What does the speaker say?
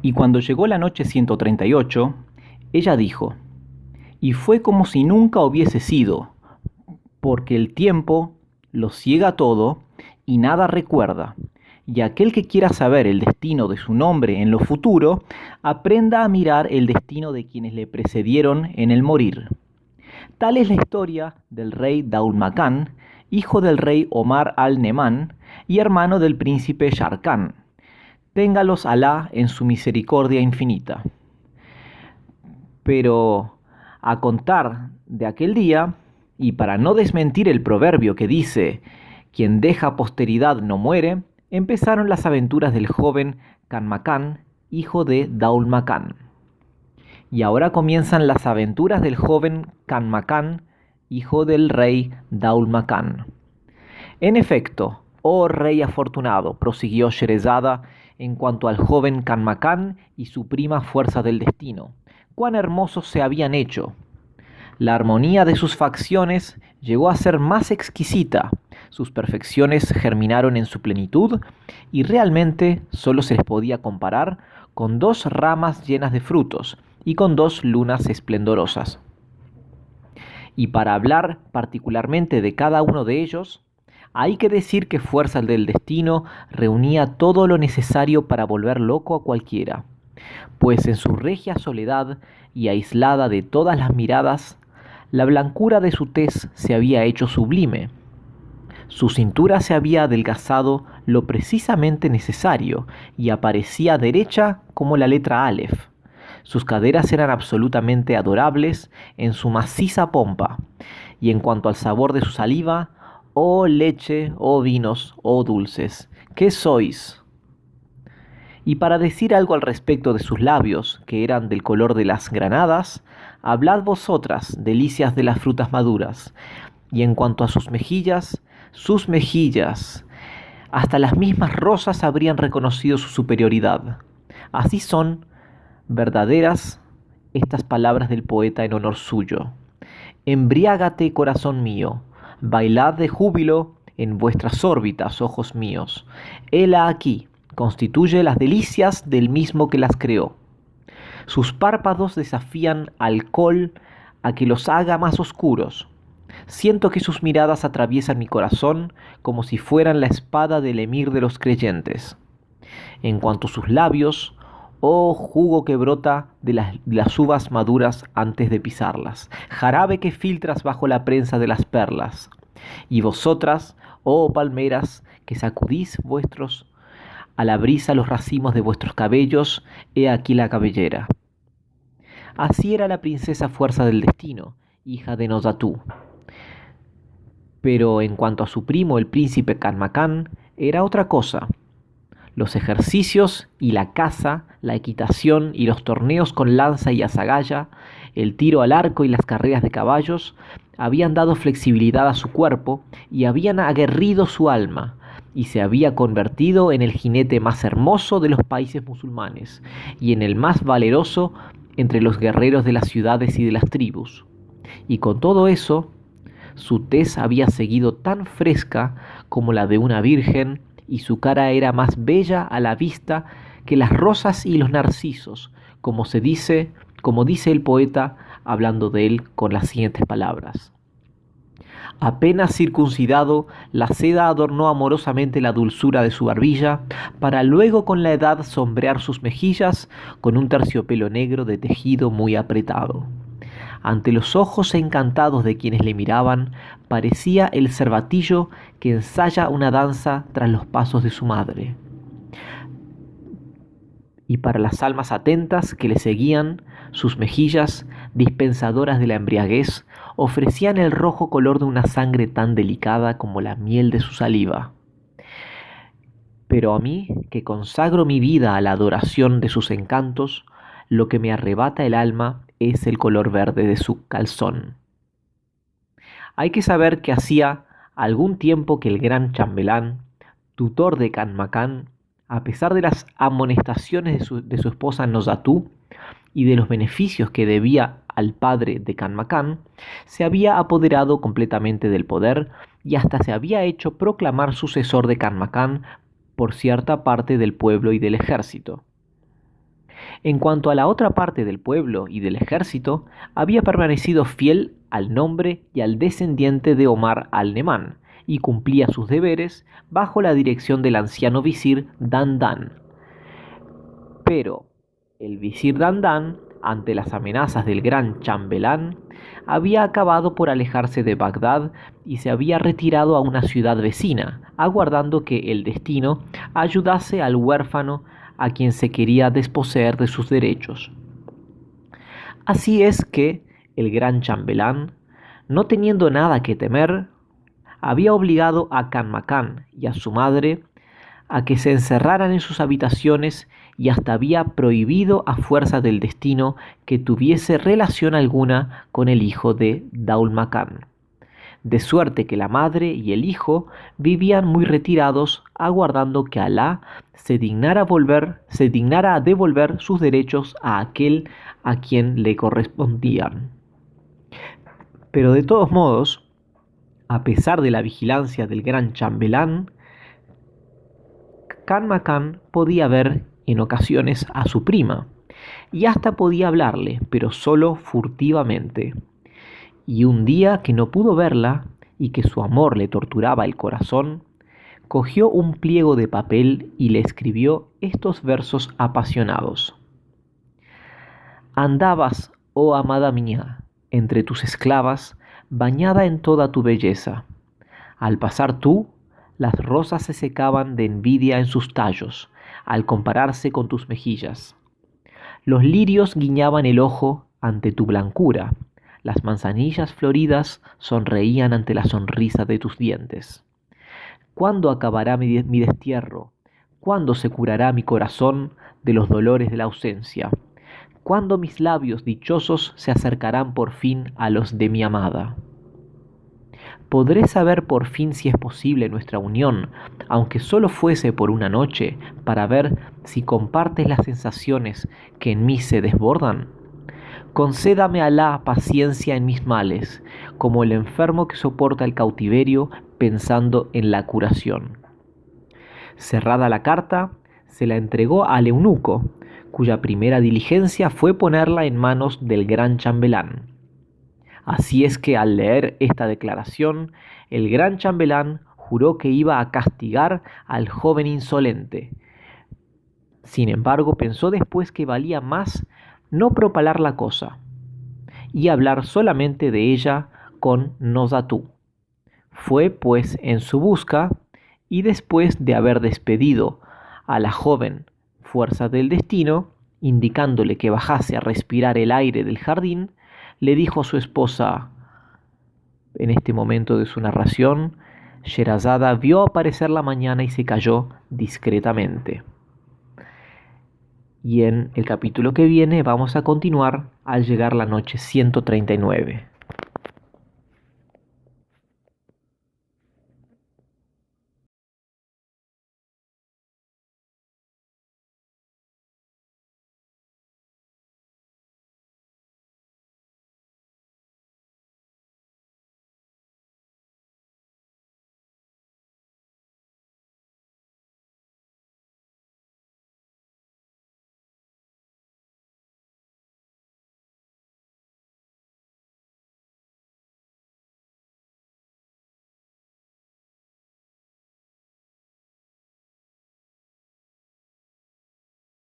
Y cuando llegó la noche 138, ella dijo, y fue como si nunca hubiese sido, porque el tiempo lo ciega todo y nada recuerda, y aquel que quiera saber el destino de su nombre en lo futuro, aprenda a mirar el destino de quienes le precedieron en el morir. Tal es la historia del rey Daul Makan, hijo del rey Omar al-Neman y hermano del príncipe Sharkan. Téngalos Alá en su misericordia infinita. Pero a contar de aquel día, y para no desmentir el proverbio que dice, quien deja posteridad no muere, empezaron las aventuras del joven Kanmakan, hijo de Daul Makan. Y ahora comienzan las aventuras del joven Kanmakan, hijo del rey Daul Makan. En efecto, oh rey afortunado, prosiguió Sherezada en cuanto al joven Kanmakan y su prima Fuerza del Destino, cuán hermosos se habían hecho. La armonía de sus facciones llegó a ser más exquisita, sus perfecciones germinaron en su plenitud y realmente solo se les podía comparar con dos ramas llenas de frutos y con dos lunas esplendorosas. Y para hablar particularmente de cada uno de ellos, hay que decir que Fuerza del Destino reunía todo lo necesario para volver loco a cualquiera, pues en su regia soledad y aislada de todas las miradas, la blancura de su tez se había hecho sublime. Su cintura se había adelgazado lo precisamente necesario y aparecía derecha como la letra Aleph. Sus caderas eran absolutamente adorables en su maciza pompa, y en cuanto al sabor de su saliva, oh leche, oh vinos, oh dulces, ¿qué sois? Y para decir algo al respecto de sus labios, que eran del color de las granadas, hablad vosotras, delicias de las frutas maduras. Y en cuanto a sus mejillas, hasta las mismas rosas habrían reconocido su superioridad. Así son verdaderas estas palabras del poeta en honor suyo. Embriágate, corazón mío, bailad de júbilo en vuestras órbitas, ojos míos. Hela aquí, constituye las delicias del mismo que las creó. Sus párpados desafían al col a que los haga más oscuros. Siento que sus miradas atraviesan mi corazón como si fueran la espada del emir de los creyentes. En cuanto a sus labios, oh jugo que brota de las uvas maduras antes de pisarlas, jarabe que filtras bajo la prensa de las perlas. Y vosotras, oh palmeras, que sacudís vuestros a la brisa los racimos de vuestros cabellos, he aquí la cabellera. Así era la princesa Fuerza del Destino, hija de Nozatú. Pero en cuanto a su primo, el príncipe Kanmakan, era otra cosa. Los ejercicios y la caza, la equitación y los torneos con lanza y azagaya, el tiro al arco y las carreras de caballos, habían dado flexibilidad a su cuerpo y habían aguerrido su alma, y se había convertido en el jinete más hermoso de los países musulmanes y en el más valeroso entre los guerreros de las ciudades y de las tribus. Y con todo eso, su tez había seguido tan fresca como la de una virgen, y su cara era más bella a la vista que las rosas y los narcisos, como dice el poeta hablando de él con las siguientes palabras. Apenas circuncidado, la seda adornó amorosamente la dulzura de su barbilla, para luego con la edad sombrear sus mejillas con un terciopelo negro de tejido muy apretado. Ante los ojos encantados de quienes le miraban, parecía el cervatillo que ensaya una danza tras los pasos de su madre. Y para las almas atentas que le seguían, sus mejillas, dispensadoras de la embriaguez, ofrecían el rojo color de una sangre tan delicada como la miel de su saliva. Pero a mí, que consagro mi vida a la adoración de sus encantos, lo que me arrebata el alma es el color verde de su calzón. Hay que saber que hacía algún tiempo que el gran chambelán, tutor de Kanmakan, a pesar de las amonestaciones de su esposa Nozatú y de los beneficios que debía al padre de Kanmakan, se había apoderado completamente del poder y hasta se había hecho proclamar sucesor de Kanmakan por cierta parte del pueblo y del ejército. En cuanto a la otra parte del pueblo y del ejército, había permanecido fiel al nombre y al descendiente de Omar al-Nemán, y cumplía sus deberes bajo la dirección del anciano visir Dandan. Pero el visir Dandan, ante las amenazas del gran chambelán, había acabado por alejarse de Bagdad y se había retirado a una ciudad vecina, aguardando que el destino ayudase al huérfano a quien se quería desposeer de sus derechos. Así es que el gran chambelán, no teniendo nada que temer, había obligado a Kanmakan y a su madre a que se encerraran en sus habitaciones y hasta había prohibido a fuerza del destino que tuviese relación alguna con el hijo de Daulmakan. De suerte que la madre y el hijo vivían muy retirados, aguardando que Alá se dignara a devolver sus derechos a aquel a quien le correspondían. Pero de todos modos, a pesar de la vigilancia del gran chambelán, Kanmakan podía ver en ocasiones a su prima, y hasta podía hablarle, pero solo furtivamente. Y un día que no pudo verla, y que su amor le torturaba el corazón, cogió un pliego de papel y le escribió estos versos apasionados. Andabas, oh amada mía, entre tus esclavas, bañada en toda tu belleza. Al pasar tú, las rosas se secaban de envidia en sus tallos, al compararse con tus mejillas. Los lirios guiñaban el ojo ante tu blancura, las manzanillas floridas sonreían ante la sonrisa de tus dientes. ¿Cuándo acabará mi destierro? ¿Cuándo se curará mi corazón de los dolores de la ausencia? ¿Cuándo mis labios dichosos se acercarán por fin a los de mi amada? ¿Podré saber por fin si es posible nuestra unión, aunque solo fuese por una noche, para ver si compartes las sensaciones que en mí se desbordan? Concédame Alá paciencia en mis males, como el enfermo que soporta el cautiverio pensando en la curación. Cerrada la carta, se la entregó al eunuco, cuya primera diligencia fue ponerla en manos del gran chambelán. Así es que al leer esta declaración, el gran chambelán juró que iba a castigar al joven insolente. Sin embargo, pensó después que valía más no propalar la cosa y hablar solamente de ella con Nosatú. Fue pues en su busca y después de haber despedido a la joven fuerza del destino, indicándole que bajase a respirar el aire del jardín, le dijo a su esposa, en este momento de su narración, Sherazada vio aparecer la mañana y se cayó discretamente. Y en el capítulo que viene vamos a continuar al llegar la noche 139.